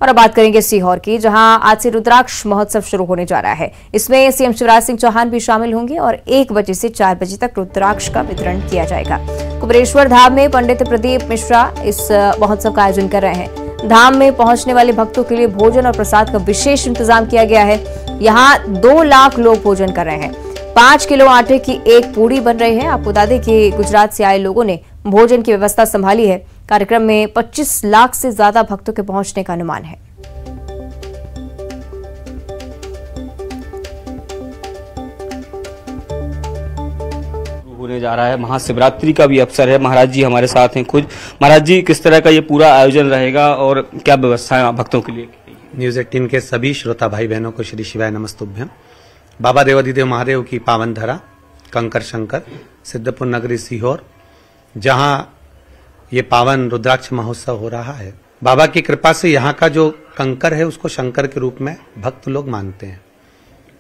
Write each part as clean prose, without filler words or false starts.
और अब बात करेंगे सीहोर की, जहां आज से रुद्राक्ष महोत्सव शुरू होने जा रहा है। इसमें सीएम शिवराज सिंह चौहान भी शामिल होंगे और 1 बजे से 4 बजे तक रुद्राक्ष का वितरण किया जाएगा। कुबेरेश्वर धाम में पंडित प्रदीप मिश्रा इस महोत्सव का आयोजन कर रहे हैं। धाम में पहुंचने वाले भक्तों के लिए भोजन और प्रसाद का विशेष इंतजाम किया गया है। यहाँ 2 लाख लोग भोजन कर रहे हैं। 5 किलो आटे की एक पूड़ी बन रही है। आपको बता दें कि गुजरात से आए लोगों ने भोजन की व्यवस्था संभाली है। कार्यक्रम में 25 लाख से ज्यादा भक्तों के पहुंचने का अनुमान है। होने जा रहा है, महाशिवरात्रि का भी अवसर है। महाराज जी हमारे साथ हैं खुद। महाराज जी, किस तरह का ये पूरा आयोजन रहेगा और क्या व्यवस्था है भक्तों के लिए? न्यूज 18 के सभी श्रोता भाई बहनों को श्री शिवाय नमस्तुभ्यम। बाबा देवाधिदेव महादेव की पावन धरा कंकर शंकर सिद्धपुर नगरी सीहोर, जहां ये पावन रुद्राक्ष महोत्सव हो रहा है, बाबा की कृपा से यहाँ का जो कंकर है उसको शंकर के रूप में भक्त लोग मानते हैं।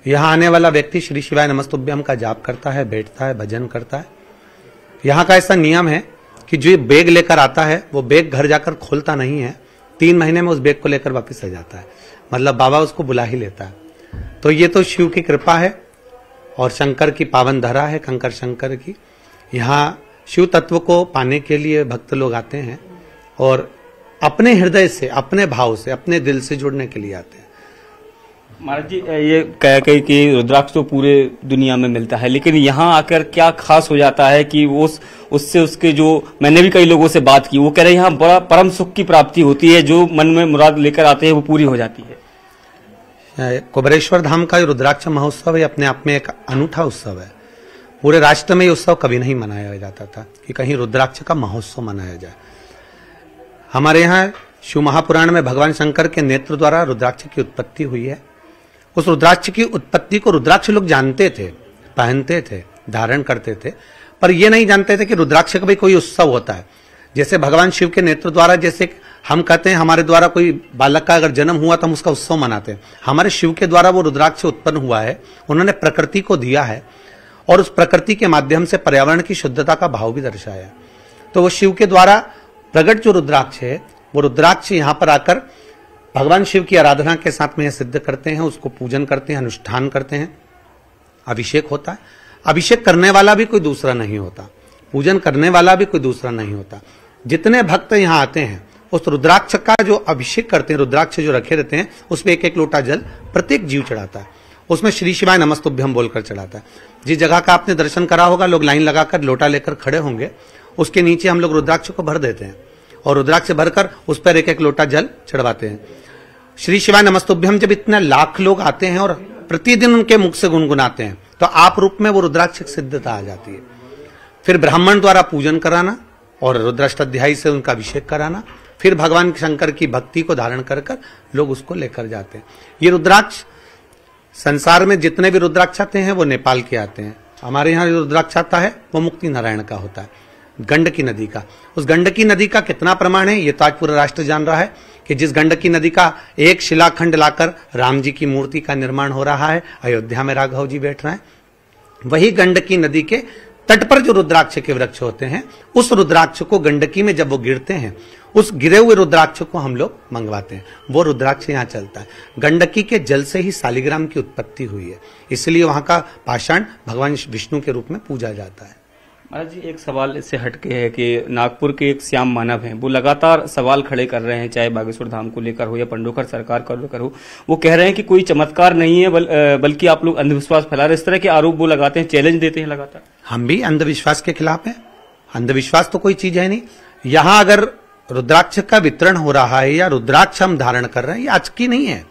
यहाँ आने वाला व्यक्ति श्री शिवाय नमस्तुभ्यम का जाप करता है, बैठता है, भजन करता है। यहाँ का ऐसा नियम है कि जो बैग लेकर आता है वो बैग घर जाकर खोलता नहीं है, 3 महीने में उस बैग को लेकर वापस आ जाता है। मतलब बाबा उसको बुला ही लेता है। तो ये तो शिव की कृपा है और शंकर की पावन धरा है, कंकर शंकर की। यहाँ शिव तत्व को पाने के लिए भक्त लोग आते हैं और अपने हृदय से, अपने भाव से, अपने दिल से जुड़ने के लिए आते हैं। महाराज जी, ये कह कि रुद्राक्ष तो पूरे दुनिया में मिलता है, लेकिन यहाँ आकर क्या खास हो जाता है कि उससे उसके जो, मैंने भी कई लोगों से बात की, वो कह रहे हैं यहाँ बड़ा परम सुख की प्राप्ति होती है, जो मन में मुराद लेकर आते हैं वो पूरी हो जाती है। कुबेरेश्वर धाम का रुद्राक्ष महोत्सव है, अपने आप में एक अनूठा उत्सव है। पूरे राष्ट्र में ये उत्सव कभी नहीं मनाया जाता था कि कहीं रुद्राक्ष का महोत्सव मनाया जाए। हमारे यहाँ शिव महापुराण में भगवान शंकर के नेत्र द्वारा रुद्राक्ष की उत्पत्ति हुई है। उस रुद्राक्ष की उत्पत्ति को रुद्राक्ष लोग जानते थे, पहनते थे, धारण करते थे, पर ये नहीं जानते थे कि रुद्राक्ष का भी कोई उत्सव होता है। जैसे भगवान शिव के नेत्र द्वारा, जैसे हम कहते हैं हमारे द्वारा कोई बालक का अगर जन्म हुआ तो हम उसका उत्सव मनाते हैं, हमारे शिव के द्वारा वो रुद्राक्ष उत्पन्न हुआ है। उन्होंने प्रकृति को दिया है और उस प्रकृति के माध्यम से पर्यावरण की शुद्धता का भाव भी दर्शाया है। तो वो शिव के द्वारा प्रकट जो रुद्राक्ष है, वो रुद्राक्ष यहाँ पर आकर भगवान शिव की आराधना के साथ में सिद्ध करते हैं, उसको पूजन करते हैं, अनुष्ठान करते हैं, अभिषेक होता है। अभिषेक करने वाला भी कोई दूसरा नहीं होता, पूजन करने वाला भी कोई दूसरा नहीं होता। जितने भक्त यहाँ आते हैं उस रुद्राक्ष का जो अभिषेक करते हैं, रुद्राक्ष जो रखे रहते हैं, उसमें 1-1 लोटा जल प्रत्येक जीव चढ़ाता है। उसमें श्री शिवाय नमस्तुभ्यम बोलकर चढ़ाता है। जिस जगह का आपने दर्शन करा होगा, लोग लाइन लगाकर लोटा लेकर खड़े होंगे, उसके नीचे हम लोग रुद्राक्ष को भर देते हैं और रुद्राक्ष भरकर उस पर 1-1 लोटा जल चढ़वाते हैं। श्री शिवाय नमस्तुभ्यम जब इतने लाख लोग आते हैं और प्रतिदिन उनके मुख से गुनगुनाते हैं, तो आप रूप में वो रुद्राक्ष सिद्धता आ जाती है। फिर ब्राह्मण द्वारा पूजन कराना और रुद्राष्टाध्यायी से उनका अभिषेक कराना, फिर भगवान शंकर की भक्ति को धारण कर लोग उसको लेकर जाते हैं। ये रुद्राक्ष संसार में जितने भी रुद्राक्ष आते हैं वो नेपाल के आते हैं। हमारे यहाँ रुद्राक्ष आता है वो मुक्ति नारायण का होता है, गंडकी नदी का। उस गंडकी नदी का कितना प्रमाण है ये तो आज पूरा राष्ट्र जान रहा है कि जिस गंडकी नदी का एक शिलाखंड लाकर राम जी की मूर्ति का निर्माण हो रहा है, अयोध्या में राघव जी बैठ रहे हैं, वही गंडकी नदी के तट पर जो रुद्राक्ष के वृक्ष होते हैं, उस रुद्राक्ष को गंडकी में जब वो गिरते हैं, उस गिरे हुए रुद्राक्ष को हम लोग मंगवाते हैं। वो रुद्राक्ष यहाँ चलता है। गंडकी के जल से ही शालिग्राम की उत्पत्ति हुई है, इसलिए वहां का पाषाण भगवान विष्णु के रूप में पूजा जाता है। महाराज जी, एक सवाल इससे हटके है कि नागपुर के एक श्याम मानव हैं, वो लगातार सवाल खड़े कर रहे हैं, चाहे बागेश्वर धाम को लेकर हो या पंडोखर सरकार को लेकर हो। वो कह रहे हैं कि कोई चमत्कार नहीं है, बल्कि आप लोग अंधविश्वास फैला रहे हैं। इस तरह के आरोप वो लगाते हैं, चैलेंज देते हैं लगातार। हम भी अंधविश्वास के खिलाफ हैं। अंधविश्वास तो कोई चीज है नहीं। यहाँ अगर रुद्राक्ष का वितरण हो रहा है या रुद्राक्ष हम धारण कर रहे हैं, ये आज की नहीं है,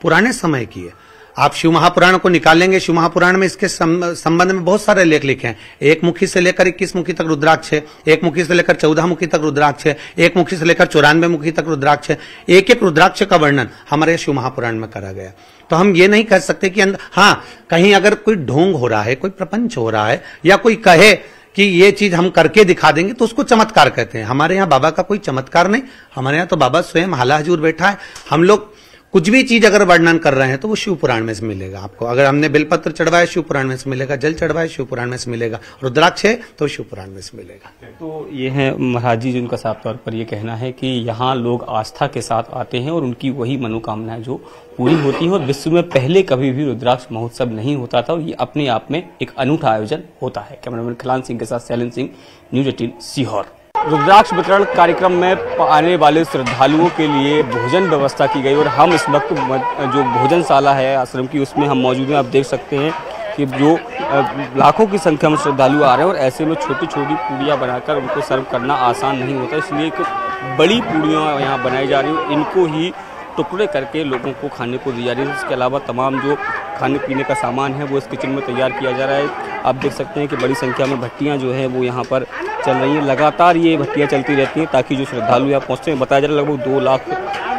पुराने समय की है। आप शिव महापुराण को निकालेंगे, शिव महापुराण में इसके संबंध में बहुत सारे लेख लिखे हैं। 1 मुखी से लेकर 21 मुखी तक रुद्राक्ष है, 1 मुखी से लेकर 14 मुखी तक रुद्राक्ष है, 1 मुखी से लेकर 94 मुखी तक रुद्राक्ष है। एक रुद्राक्ष का वर्णन हमारे शिव महापुराण में करा गया। तो हम ये नहीं कह सकते कि हाँ, कहीं अगर कोई ढोंग हो रहा है, कोई प्रपंच हो रहा है, या कोई कहे कि ये चीज हम करके दिखा देंगे, तो उसको चमत्कार कहते हैं। हमारे यहाँ बाबा का कोई चमत्कार नहीं, हमारे यहाँ तो बाबा स्वयं हाला हजूर बैठा है। हम लोग कुछ भी चीज अगर वर्णन कर रहे हैं तो वो शिव पुराण में से मिलेगा आपको। अगर हमने बेलपत्र चढ़वाया शिव पुराण में से मिलेगा, जल चढ़वाया शिव पुराण में से मिलेगा, रुद्राक्ष है तो शिव पुराण में से मिलेगा। तो ये है महाराज जी जिनका साफ तौर पर ये कहना है कि यहाँ लोग आस्था के साथ आते हैं और उनकी वही मनोकामनाएं जो पूरी होती है। और विश्व में पहले कभी भी रुद्राक्ष महोत्सव नहीं होता था और ये अपने आप में एक अनूठा आयोजन होता है। कैमरामैन खिलान सिंह के साथ शैलेंद्र सिंह, न्यूज 18 सीहोर। रुद्राक्ष वितरण कार्यक्रम में आने वाले श्रद्धालुओं के लिए भोजन व्यवस्था की गई और हम इस वक्त जो भोजनशाला है आश्रम की उसमें हम मौजूद हैं। आप देख सकते हैं कि जो लाखों की संख्या में श्रद्धालु आ रहे हैं और ऐसे में छोटी छोटी पूड़ियाँ बनाकर उनको सर्व करना आसान नहीं होता, इसलिए एक बड़ी पूड़ियाँ यहाँ बनाई जा रही हैं। इनको ही टुकड़े करके लोगों को खाने को दी जा रही है। इसके अलावा तमाम जो खाने पीने का सामान है वो इस किचन में तैयार किया जा रहा है। आप देख सकते हैं कि बड़ी संख्या में भट्टियां जो है वो यहाँ पर चल रही हैं। लगातार ये भट्टियां चलती रहती हैं ताकि जो श्रद्धालु यहाँ पहुँचते हैं। बताया जा रहा है लगभग 2 लाख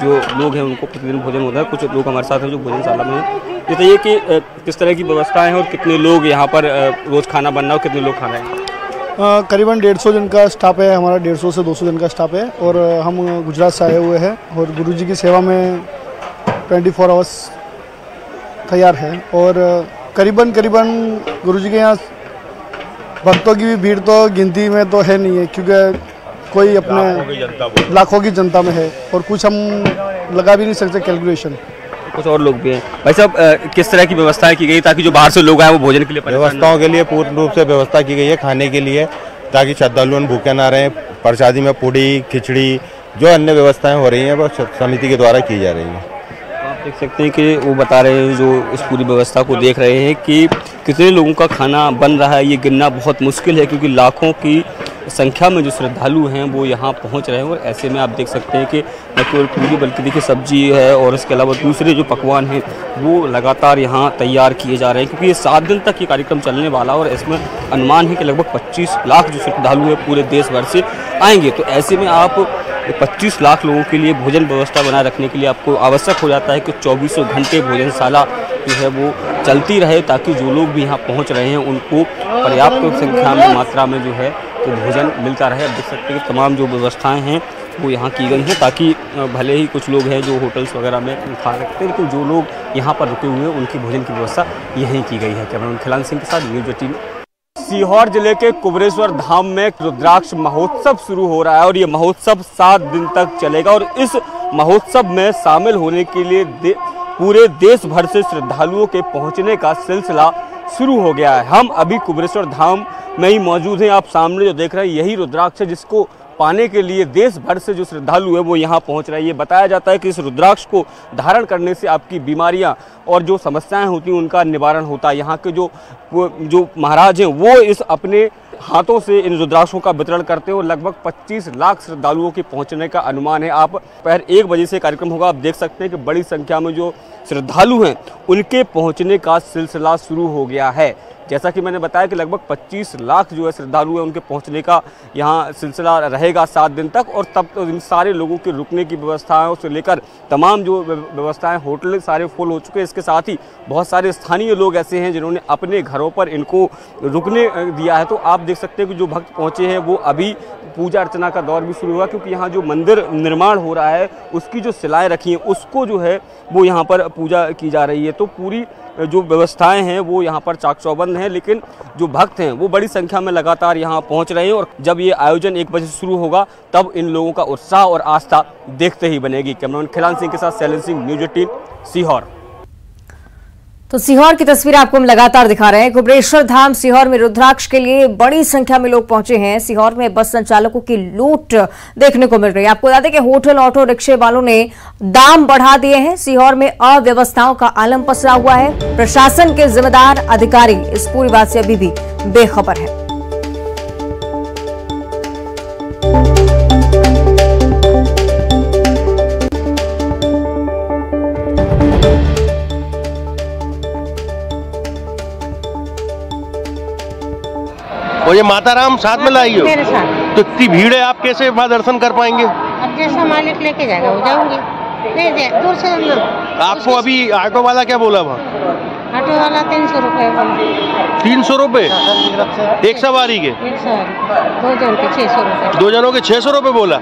जो लोग हैं उनको प्रतिदिन भोजन होता है। कुछ लोग हमारे साथ हैं जो भोजनशाला में हैं। बताइए कि किस तरह की व्यवस्थाएँ हैं और कितने लोग यहाँ पर रोज़ खाना बनना और कितने लोग खा रहे हैं? करीबन 150 जन का स्टाफ है हमारा, 150 से 200 जन का स्टाफ है। और हम गुजरात से आए हुए हैं और गुरुजी की सेवा में 24 आवर्स तैयार है। और करीबन गुरुजी के यहाँ भक्तों की भी भीड़ तो गिनती में तो है नहीं है, क्योंकि कोई अपने लाखों की जनता में है और कुछ हम लगा भी नहीं सकते कैलकुलेशन। कुछ और लोग भी हैं। भाई साहब, किस तरह की व्यवस्थाएं की गई ताकि जो बाहर से लोग आए वो भोजन के लिए? व्यवस्थाओं के लिए पूर्ण रूप से व्यवस्था की गई है खाने के लिए, ताकि श्रद्धालु भूखे ना रहें। प्रसादी में पूड़ी, खिचड़ी, जो अन्य व्यवस्थाएं हो रही हैं वो समिति के द्वारा की जा रही हैं। आप देख सकते हैं कि वो बता रहे हैं जो इस पूरी व्यवस्था को देख रहे हैं कि कितने लोगों का खाना बन रहा है। ये गिनना बहुत मुश्किल है क्योंकि लाखों की संख्या में जो श्रद्धालु हैं वो यहाँ पहुँच रहे हैं। और ऐसे में आप देख सकते हैं कि न केवल पूरी बल्कि देखिए सब्जी है और इसके अलावा दूसरे जो पकवान हैं वो लगातार यहाँ तैयार किए जा रहे हैं, क्योंकि ये 7 दिन तक ये कार्यक्रम चलने वाला और इसमें अनुमान है कि लगभग 25 लाख जो श्रद्धालु हैं पूरे देश भर से आएंगे। तो ऐसे में आप 25 लाख लोगों के लिए भोजन व्यवस्था बनाए रखने के लिए आपको आवश्यक हो जाता है कि 24 घंटे भोजनशाला जो है वो चलती रहे, ताकि जो लोग भी यहाँ पहुँच रहे हैं उनको पर्याप्त संख्या में मात्रा में जो है तो भोजन मिलता रहे। आप देख सकते हैं कि तमाम जो व्यवस्थाएं हैं वो यहाँ की गई हैं, ताकि भले ही कुछ लोग हैं जो होटल्स वगैरह में खा सकते हैं, लेकिन जो लोग यहाँ पर रुके हुए हैं उनकी भोजन की व्यवस्था यहीं की गई है। कैमरामैन खिलान सिंह के साथ, न्यूज 18। सीहोर जिले के कुबरेश्वर धाम में रुद्राक्ष महोत्सव शुरू हो रहा है और ये महोत्सव 7 दिन तक चलेगा। और इस महोत्सव में शामिल होने के लिए पूरे देश भर से श्रद्धालुओं के पहुंचने का सिलसिला शुरू हो गया है। हम अभी कुबरेश्वर धाम में ही मौजूद हैं। आप सामने जो देख रहे हैं यही रुद्राक्ष है जिसको पाने के लिए देश भर से जो श्रद्धालु है वो यहाँ पहुँच रहे हैं। ये बताया जाता है कि इस रुद्राक्ष को धारण करने से आपकी बीमारियाँ और जो समस्याएं होती हैं उनका निवारण होता है। यहाँ के जो महाराज हैं वो इस अपने हाथों से इन रुद्राक्षों का वितरण करते हैं और लगभग 25 लाख श्रद्धालुओं के पहुंचने का अनुमान है। आप दोपहर 1 बजे से कार्यक्रम होगा। आप देख सकते हैं कि बड़ी संख्या में जो श्रद्धालु हैं उनके पहुंचने का सिलसिला शुरू हो गया है। जैसा कि मैंने बताया कि लगभग 25 लाख जो है श्रद्धालु हैं उनके पहुंचने का यहाँ सिलसिला रहेगा 7 दिन तक। और तब तो इन सारे लोगों के रुकने की व्यवस्थाओं से लेकर तमाम जो व्यवस्थाएं, होटल सारे फुल हो चुके हैं। इसके साथ ही बहुत सारे स्थानीय लोग ऐसे हैं जिन्होंने अपने घरों पर इनको रुकने दिया है। तो आप देख सकते हैं कि जो भक्त पहुँचे हैं वो अभी पूजा अर्चना का दौर भी शुरू हुआ, क्योंकि यहाँ जो मंदिर निर्माण हो रहा है उसकी जो शिलाएँ रखी हैं उसको जो है वो यहाँ पर पूजा की जा रही है। तो पूरी जो व्यवस्थाएं हैं वो यहाँ पर चाक चौबंद हैं, लेकिन जो भक्त हैं वो बड़ी संख्या में लगातार यहाँ पहुँच रहे हैं। और जब ये आयोजन 1 बजे शुरू होगा तब इन लोगों का उत्साह और आस्था देखते ही बनेगी। कैमरामैन खिलान सिंह के साथ शैलेंद्र सिंह, न्यूज 18 सीहोर। तो सीहोर की तस्वीर आपको हम लगातार दिखा रहे हैं। कुबरेश्वर धाम सीहोर में रुद्राक्ष के लिए बड़ी संख्या में लोग पहुंचे हैं। सीहोर में बस संचालकों की लूट देखने को मिल रही है। आपको बता दें कि होटल, ऑटो रिक्शे वालों ने दाम बढ़ा दिए हैं। सीहोर में अव्यवस्थाओं का आलम पसरा हुआ है। प्रशासन के जिम्मेदार अधिकारी इस पूरी बात से अभी भी बेखबर है। और ये माता राम साथ में लाई हो? मेरे साथ। तो इतनी भीड़ है, आप कैसे वहाँ दर्शन कर पाएंगे? अब जैसा मालिक लेके जाएगा वो जाऊंगी, ले जाए दूर से। आपको अभी ऑटो वाला क्या बोला वहाँ? ऑटो वाला 300 रुपये बोला। 300 रुपये एक सवारी के? 2 जन के 600 रुपये। 2 जनों के 600 रुपये बोला।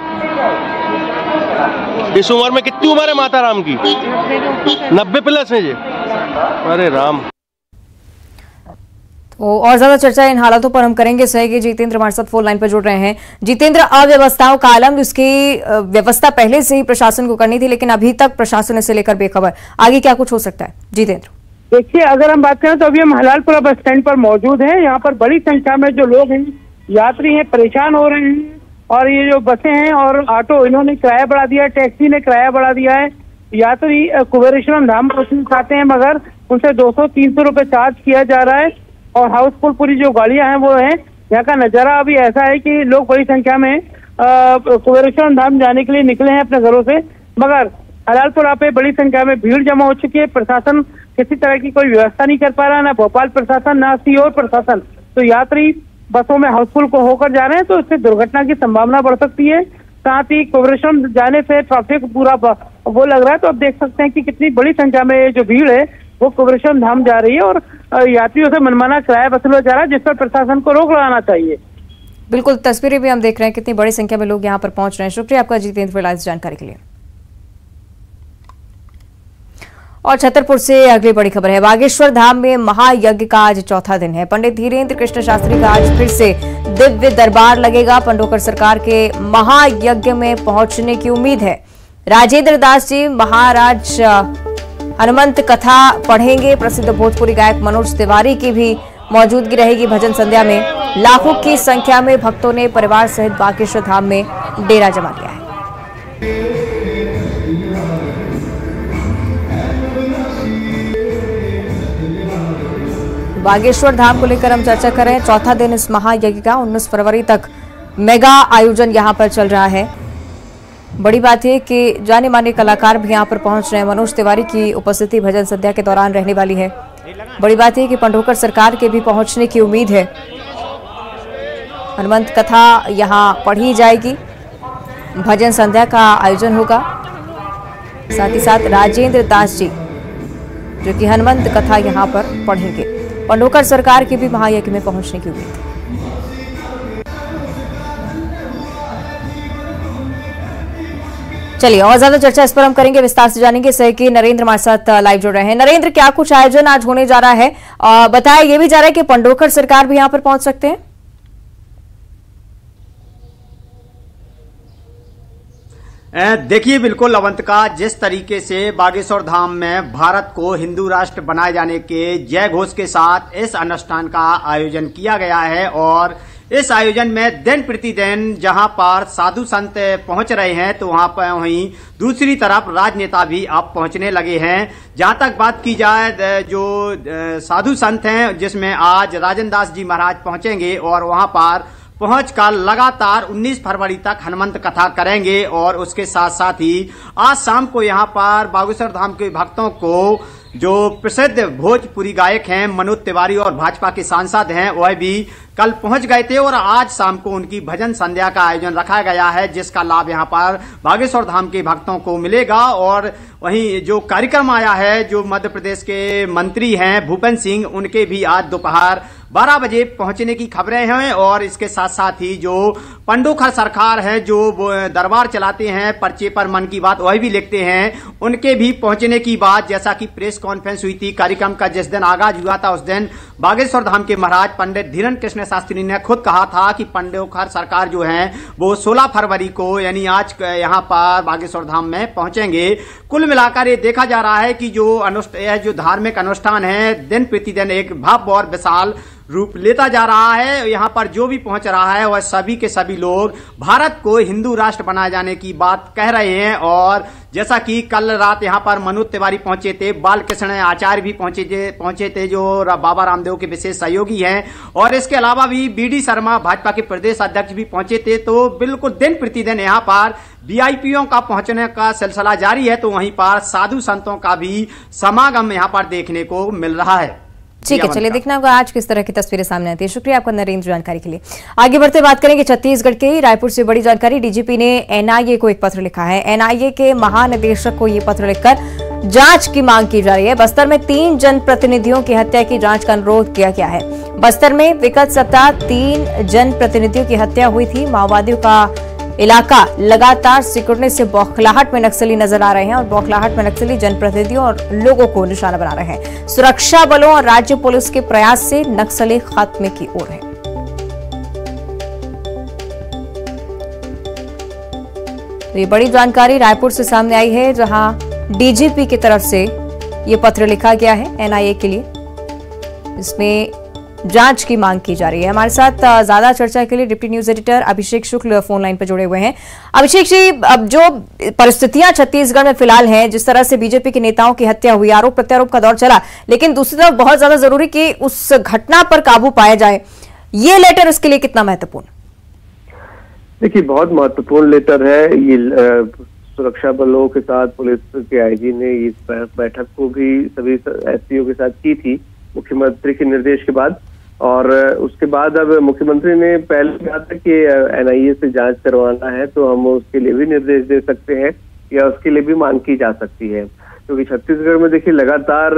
इस उम्र में कितनी उम्र है माता राम की? 90 प्लस है जी। अरे राम। तो और ज्यादा चर्चा इन हालातों पर हम करेंगे। सहयोगी जितेंद्र हमारे साथ फोन लाइन पर जुड़ रहे हैं। जितेंद्र, अव्यवस्थाओं का आलम, इसकी व्यवस्था पहले से ही प्रशासन को करनी थी, लेकिन अभी तक प्रशासन इसे लेकर बेखबर। आगे क्या कुछ हो सकता है जितेंद्र? देखिए, अगर हम बात करें तो अभी हम हलालपुरा बस स्टैंड पर मौजूद हैं। यहाँ पर बड़ी संख्या में जो लोग हैं, यात्री हैं, परेशान हो रहे हैं। और ये जो बसें हैं और ऑटो, इन्होंने किराया बढ़ा दिया है, टैक्सी ने किराया बढ़ा दिया है। यात्री कुबेरेश्वर धाम पहुंचना चाहते हैं, मगर उनसे 200-300 रुपए चार्ज किया जा रहा है। और हाउसफुल पूरी जो गाड़ियां हैं वो हैं। यहाँ का नजारा अभी ऐसा है कि लोग बड़ी संख्या में कुबेरेश्वर धाम जाने के लिए निकले हैं अपने घरों से, मगर हलालपुरा पे बड़ी संख्या में भीड़ जमा हो चुकी है। प्रशासन किसी तरह की कोई व्यवस्था नहीं कर पा रहा, ना भोपाल प्रशासन, ना सीओ प्रशासन। तो यात्री बसों में हाउसफुल को होकर जा रहे हैं, तो इससे दुर्घटना की संभावना बढ़ सकती है। साथ ही कुबेरेश्वर जाने से ट्रैफिक पूरा वो लग रहा है। तो अब देख सकते हैं कि कितनी बड़ी संख्या में जो भीड़ है वो कुबेरेश्वर धाम जा रही है और यात्रियों से मनमाना किराया वसूला जा रहा है, जिस पर प्रशासन को रोक लगाना चाहिए। बिल्कुल, तस्वीरें भी हम देख रहे हैं, कितनी बड़ी संख्या में लोग यहाँ पर पहुंच रहे हैं। शुक्रिया आपका जितेंद्र फिलहाल इस जानकारी के लिए। और छतरपुर से अगली बड़ी खबर है। बागेश्वर धाम में महायज्ञ का आज चौथा दिन है। पंडित धीरेन्द्र कृष्ण शास्त्री का आज फिर से दिव्य दरबार लगेगा। पंडोकर सरकार के महायज्ञ में पहुंचने की उम्मीद है। राजेंद्र दास जी महाराज हनुमंत कथा पढ़ेंगे। प्रसिद्ध भोजपुरी गायक मनोज तिवारी की भी मौजूदगी रहेगी भजन संध्या में। लाखों की संख्या में भक्तों ने परिवार सहित बागेश्वर धाम में डेरा जमा लिया है। बागेश्वर धाम को लेकर हम चर्चा कर रहे हैं। चौथा दिन इस महायज्ञ का 19 फरवरी तक मेगा आयोजन यहां पर चल रहा है। बड़ी बात है कि जाने माने कलाकार भी यहां पर पहुंच रहे हैं। मनोज तिवारी की उपस्थिति भजन संध्या के दौरान रहने वाली है। बड़ी बात है कि पंडोकर सरकार के भी पहुंचने की उम्मीद है। हनुमंत कथा यहां पढ़ी जाएगी, भजन संध्या का आयोजन होगा। साथ ही साथ राजेंद्र दास जी जो कि हनुमंत कथा यहां पर पढ़ेंगे। पंडोकर सरकार के भी महायज्ञ में पहुंचने की उम्मीद है। चलिए और ज्यादा चर्चा इस पर हम करेंगे, विस्तार से जानेंगे। सहयोगी नरेंद्र हमारे साथ लाइव जुड़ रहे हैं। नरेंद्र, क्या कुछ आयोजन आज होने जा रहा है? बताया ये भी जा रहा है कि पंडोकर सरकार भी यहां पर पहुंच सकते हैं। देखिए, बिल्कुल अवंतिका, जिस तरीके से बागेश्वर धाम में भारत को हिंदू राष्ट्र बनाए जाने के जय घोष के साथ इस अनुष्ठान का आयोजन किया गया है और इस आयोजन में दिन प्रतिदिन जहां पर साधु संत पहुंच रहे हैं, तो वहां पर वहीं दूसरी तरफ राजनेता भी अब पहुंचने लगे हैं। जहां तक बात की जाए, जो साधु संत हैं, जिसमें आज राजेंद्र दास जी महाराज पहुंचेंगे और वहां पर पहुंचकर लगातार 19 फरवरी तक हनुमंत कथा करेंगे। और उसके साथ साथ ही आज शाम को यहां पर बागेश्वर धाम के भक्तों को जो प्रसिद्ध भोजपुरी गायक हैं मनोज तिवारी और भाजपा के सांसद हैं, वह भी कल पहुंच गए थे और आज शाम को उनकी भजन संध्या का आयोजन रखा गया है, जिसका लाभ यहां पर बागेश्वर धाम के भक्तों को मिलेगा। और वहीं जो कार्यक्रम आया है, जो मध्य प्रदेश के मंत्री हैं भूपेंद्र सिंह, उनके भी आज दोपहर 12 बजे पहुंचने की खबरें हैं। और इसके साथ साथ ही जो पंडोकर सरकार है, जो दरबार चलाते हैं, पर्चे पर मन की बात वही भी लिखते हैं, उनके भी पहुंचने की बात, जैसा कि प्रेस कॉन्फ्रेंस हुई थी कार्यक्रम का जिस दिन आगाज हुआ था, उस दिन बागेश्वर धाम के महाराज पंडित धीरेन्द्र कृष्ण शास्त्री ने खुद कहा था कि पंडोकर सरकार जो है वो 16 फरवरी को यानी आज यहाँ पर बागेश्वर धाम में पहुंचेंगे। कुल मिलाकर ये देखा जा रहा है कि जो धार्मिक अनुष्ठान है दिन प्रतिदिन एक भव्य और विशाल रूप लेता जा रहा है। यहाँ पर जो भी पहुंच रहा है वह सभी के सभी लोग भारत को हिंदू राष्ट्र बनाए जाने की बात कह रहे हैं। और जैसा कि कल रात यहाँ पर मनोज तिवारी पहुंचे थे, बालकृष्ण आचार्य भी पहुंचे थे जो बाबा रामदेव के विशेष सहयोगी हैं, और इसके अलावा भी बीडी शर्मा भाजपा के प्रदेश अध्यक्ष भी पहुंचे थे। तो बिल्कुल दिन प्रतिदिन यहाँ पर वीआईपीओं का पहुंचने का सिलसिला जारी है, तो वहीं पर साधु संतों का भी समागम यहाँ पर देखने को मिल रहा है। ठीक है, चलिए देखना होगा आज किस तरह की तस्वीरें सामने आती है। शुक्रिया आपका नरेंद्र जानकारी के लिए। आगे बढ़ते बात करेंगे छत्तीसगढ़ के रायपुर से बड़ी जानकारी। डीजीपी ने एनआईए को एक पत्र लिखा है। एनआईए के महानिदेशक को ये पत्र लिखकर जांच की मांग की जा रही है। बस्तर में 3 जनप्रतिनिधियों की हत्या की जांच का अनुरोध किया गया है। बस्तर में विगत सप्ताह 3 जनप्रतिनिधियों की हत्या हुई थी। माओवादियों का इलाका लगातार सिकुड़ने से बौखलाहट में नक्सली नजर आ रहे हैं और बौखलाहट में नक्सली जनप्रतिनिधियों और लोगों को निशाना बना रहे हैं। सुरक्षा बलों और राज्य पुलिस के प्रयास से नक्सली खात्मे की ओर है। तो ये बड़ी जानकारी रायपुर से सामने आई है, जहां डीजीपी की तरफ से ये पत्र लिखा गया है एनआईए के लिए। इसमें जांच की मांग की जा रही है। हमारे साथ ज्यादा चर्चा के लिए डिप्टी न्यूज एडिटर अभिषेक शुक्ल फोन लाइन पर जुड़े हुए हैं। अभिषेक जी, अब जो परिस्थितियां छत्तीसगढ़ में फिलहाल हैं, जिस तरह से बीजेपी के नेताओं की हत्या हुई, आरोप प्रत्यारोप का दौर चला, लेकिन दूसरी तरफ बहुत ज्यादा जरूरी कि उस घटना पर काबू पाया जाए, ये लेटर इसके लिए कितना महत्वपूर्ण? देखिए, बहुत महत्वपूर्ण लेटर है ये। सुरक्षा बलों के साथ पुलिस के आईजी ने इस बैठक को भी सभी एसपीओ के साथ की थी मुख्यमंत्री के निर्देश के बाद, और उसके बाद अब मुख्यमंत्री ने पहले कहा था कि एनआईए से जांच करवाना है तो हम उसके लिए भी निर्देश दे सकते हैं या उसके लिए भी मांग की जा सकती है, क्योंकि छत्तीसगढ़ में देखिए लगातार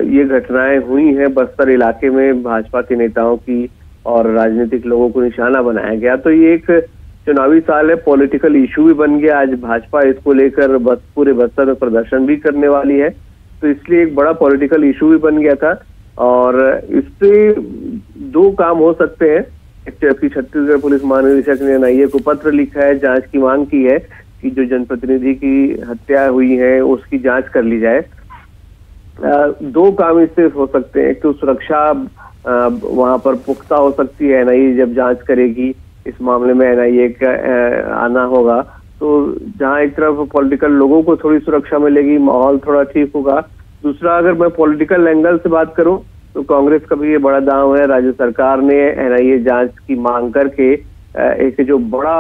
ये घटनाएं हुई हैं। बस्तर इलाके में भाजपा के नेताओं की और राजनीतिक लोगों को निशाना बनाया गया, तो ये एक चुनावी साल है, पॉलिटिकल इशू भी बन गया। आज भाजपा इसको लेकर पूरे बस्तर में प्रदर्शन भी करने वाली है, तो इसलिए एक बड़ा पॉलिटिकल इशू भी बन गया था। और इससे दो काम हो सकते हैं। जबकि छत्तीसगढ़ पुलिस महानिदेशक ने एनआईए को पत्र लिखा है, जांच की मांग की है कि जो जनप्रतिनिधि की हत्या हुई है उसकी जांच कर ली जाए। दो काम इससे हो सकते हैं, तो सुरक्षा वहां पर पुख्ता हो सकती है। एनआईए जब जांच करेगी इस मामले में एनआईए का आना होगा, तो जहां एक तरफ पॉलिटिकल लोगों को थोड़ी सुरक्षा मिलेगी, माहौल थोड़ा ठीक होगा। दूसरा, अगर मैं पॉलिटिकल एंगल से बात करूं तो कांग्रेस का भी ये बड़ा दांव है। राज्य सरकार ने एनआईए जांच की मांग करके एक जो बड़ा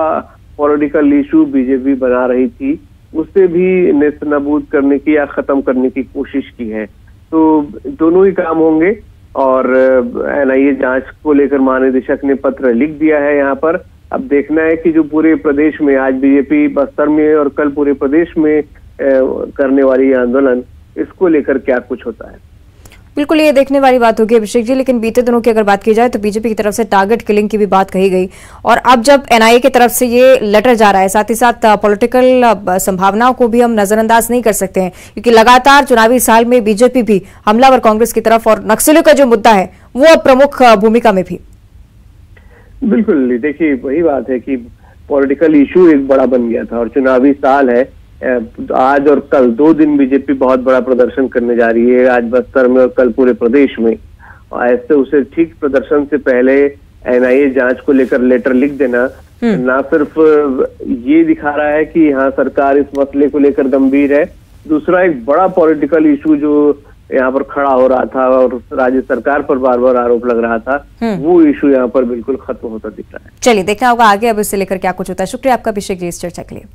पॉलिटिकल इशू बीजेपी बना रही थी उसे भी नेस्तनाबूद करने की या खत्म करने की कोशिश की है। तो दोनों ही काम होंगे, और एनआईए जांच को लेकर महानिदेशक ने पत्र लिख दिया है यहाँ पर। अब देखना है कि जो पूरे प्रदेश में आज बीजेपी बस्तर में और कल पूरे प्रदेश में करने वाली आंदोलन, इसको लेकर क्या कुछ होता है। बिल्कुल, ये देखने वाली बात होगी अभिषेक जी। लेकिन बीते दिनों की अगर बात की जाए तो बीजेपी की तरफ से टारगेट किलिंग की भी बात कही गई, और अब जब एनआईए की तरफ से ये लेटर जा रहा है, साथ ही साथ पॉलिटिकल संभावनाओं को भी हम नजरअंदाज नहीं कर सकते हैं, क्योंकि लगातार चुनावी साल में बीजेपी भी हमलावर कांग्रेस की तरफ और नक्सलियों का जो मुद्दा है वो अब प्रमुख भूमिका में भी। बिल्कुल, देखिए वही बात है कि पॉलिटिकल इशू एक बड़ा बन गया था और चुनावी साल है। आज और कल 2 दिन बीजेपी बहुत बड़ा प्रदर्शन करने जा रही है, आज बस्तर में और कल पूरे प्रदेश में। ऐसे उसे ठीक प्रदर्शन से पहले एनआईए जांच को लेकर लेटर लिख देना ना सिर्फ ये दिखा रहा है कि यहाँ सरकार इस मसले को लेकर गंभीर है, दूसरा एक बड़ा पॉलिटिकल इशू जो यहाँ पर खड़ा हो रहा था और राज्य सरकार पर बार बार आरोप लग रहा था, वो इशू यहाँ पर बिल्कुल खत्म होता दिख रहा है। चलिए, देखना होगा आगे अब इससे लेकर क्या कुछ होता है। शुक्रिया आपका अभिषेक जी इस चर्चा के लिए।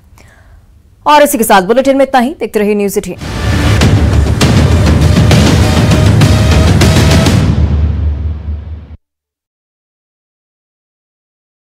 और इसी के साथ बुलेटिन में इतना ही। देखते रहिए न्यूज़ 18।